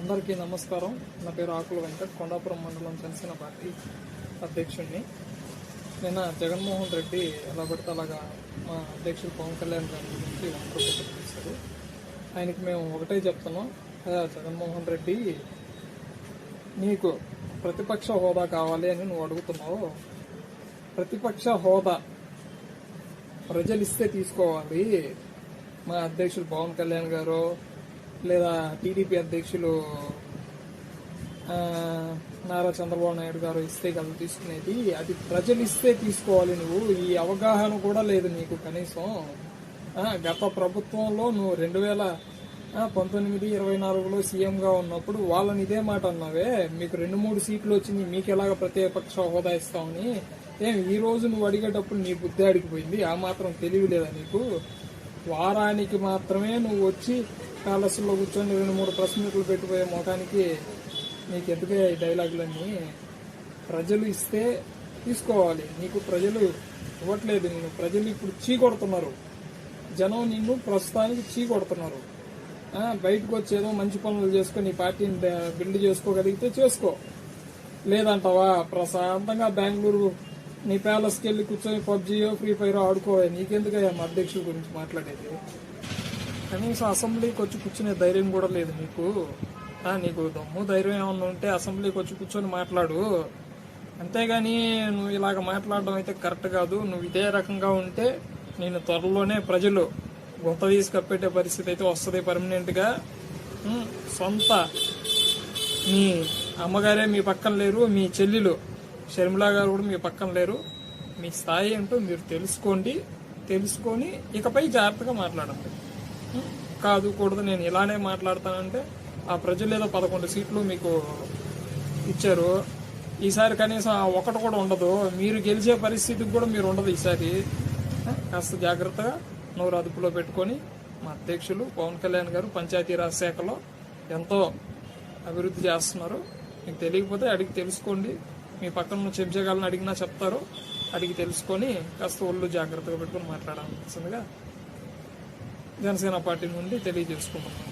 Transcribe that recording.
అందరికీ నమస్కారం. నా పేరు ఆకుల వెంకట్, కొండాపురం మండలం జనసేన పార్టీ అధ్యక్షుడిని. నిన్న జగన్మోహన్ రెడ్డి ఎలా పడితే అలాగా మా అధ్యక్షుడు పవన్ కళ్యాణ్ గారి గురించి చేశారు. ఆయనకి మేము ఒకటే చెప్తున్నాం, జగన్మోహన్ రెడ్డి నీకు ప్రతిపక్ష హోదా కావాలి అని నువ్వు అడుగుతున్నావు. ప్రతిపక్ష హోదా ప్రజలు ఇస్తే తీసుకోవాలి. మా అధ్యక్షుడు పవన్ కళ్యాణ్ గారు లేదా టీడీపీ అధ్యక్షులు నారా చంద్రబాబు నాయుడు గారు ఇస్తే కదా తీసుకునేది. అది ప్రజలు ఇస్తే తీసుకోవాలి. నువ్వు ఈ అవగాహన కూడా లేదు నీకు కనీసం. గత ప్రభుత్వంలో నువ్వు 2019-24లో సీఎంగా ఉన్నప్పుడు వాళ్ళని ఇదే మాట అన్నావే, మీకు 2-3 సీట్లు వచ్చినాయి, మీకు ఎలాగ ప్రతిపక్ష హోదా ఇస్తామని. ఈ రోజు నువ్వు అడిగేటప్పుడు నీ బుద్ధి అడిగిపోయింది. ఆ మాత్రం తెలివి లేదా నీకు? వారానికి మాత్రమే నువ్వు వచ్చి ప్యాలెస్లో కూర్చొని 2-3 ప్రెస్ మీట్లు పెట్టిపోయే మొఖానికి నీకు ఎందుకే ఈ డైలాగులన్నీ? ప్రజలు ఇస్తే తీసుకోవాలి. నీకు ప్రజలు ఇవ్వట్లేదు. నేను ప్రజలు ఇప్పుడు చీకొడుతున్నారు. జనం నిన్ను ప్రస్తుతానికి చీకొడుతున్నారు. బయటకు వచ్చేదో మంచి పనులు చేసుకొని నీ పార్టీని బిల్డ్ చేసుకోగలిగితే చేసుకో. లేదంటావా ప్రశాంతంగా బెంగళూరు నీ ప్యాలెస్కి వెళ్ళి కూర్చొని పబ్జీయో ఫ్రీ ఫైర్ ఆడుకోవాలి. నీకెందుకయ్యా మా అధ్యక్షుల గురించి మాట్లాడేది? కనీసం అసెంబ్లీకి వచ్చి కూర్చునే ధైర్యం కూడా లేదు నీకు. నీకు దమ్ము ధైర్యం ఏమన్నా ఉంటే అసెంబ్లీకి వచ్చి కూర్చొని మాట్లాడు. అంతేగాని నువ్వు ఇలాగ మాట్లాడడం అయితే కరెక్ట్ కాదు. నువ్వు ఇదే రకంగా ఉంటే నేను త్వరలోనే ప్రజలు గుంత తీసి కప్పెట్టే పరిస్థితి అయితే వస్తుంది పర్మనెంట్ గా. సొంత మీ అమ్మగారే మీ పక్కన లేరు, మీ చెల్లెలు షర్మిలా గారు కూడా మీ పక్కన లేరు. మీ స్థాయి ఏంటో మీరు తెలుసుకొని ఇకపై జాగ్రత్తగా మాట్లాడండి. కాదు కూడదు నేను ఇలానే మాట్లాడతానంటే ఆ ప్రజలు ఏదో 11 సీట్లు మీకు ఇచ్చారు. ఈసారి కనీసం ఒకటి కూడా ఉండదు. మీరు గెలిచే పరిస్థితికి కూడా మీరు ఉండదు ఈసారి. కాస్త జాగ్రత్తగా నోరు అదుపులో పెట్టుకొని మా అధ్యక్షులు పవన్ కళ్యాణ్ గారు పంచాయతీరాజ్ శాఖలో ఎంతో అభివృద్ధి చేస్తున్నారు. మీకు తెలియకపోతే అడిగి తెలుసుకోండి. మీ పక్కన ఉన్న చెంచగాలను అడిగినా చెప్తారు. అడిగి తెలుసుకొని కాస్త ఒళ్ళు జాగ్రత్తగా పెట్టుకొని మాట్లాడాల్సిందిగా జనసేన పార్టీ నుండి తెలియజేసుకుంటున్నాం.